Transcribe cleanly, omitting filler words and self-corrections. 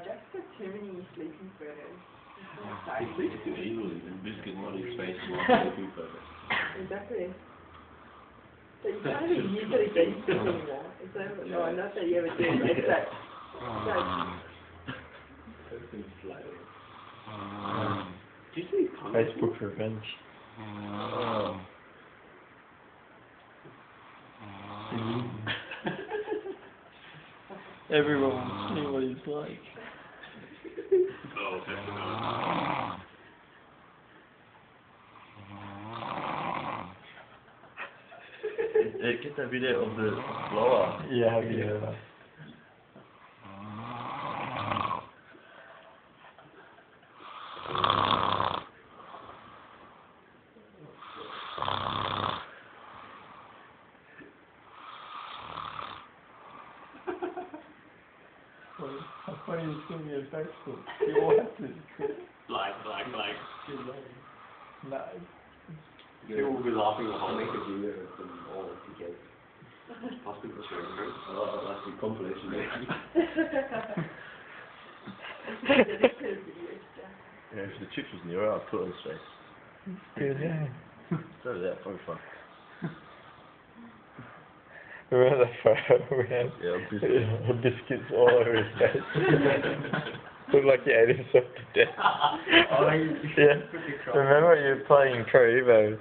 Jack's got too many sleeping photos. He sleeps too easily, and Biscuit wanted space and wanted sleeping photos. Exactly. So you can't even use it against him anymore. It's over. No, not that you ever do. It's that. Everything's sliding. Do you see Facebook revenge. Everyone wants to see what he's like. Oh, definitely. Get that video of the blower. Yeah, have you heard that? How funny is going to be a Facebook? You want to? Like. Nice. People will be laughing the whole make a video of them all together. Hospital sharing. Oh, that's a compilation. Yeah, if the chips was near, I'd put it on his face. Good, yeah. It's over there, probably fun. Remember that photo we had? Yeah, biscuits all over his face. Looked like he ate himself to death. Oh, yeah. Remember you were playing Pro Evo?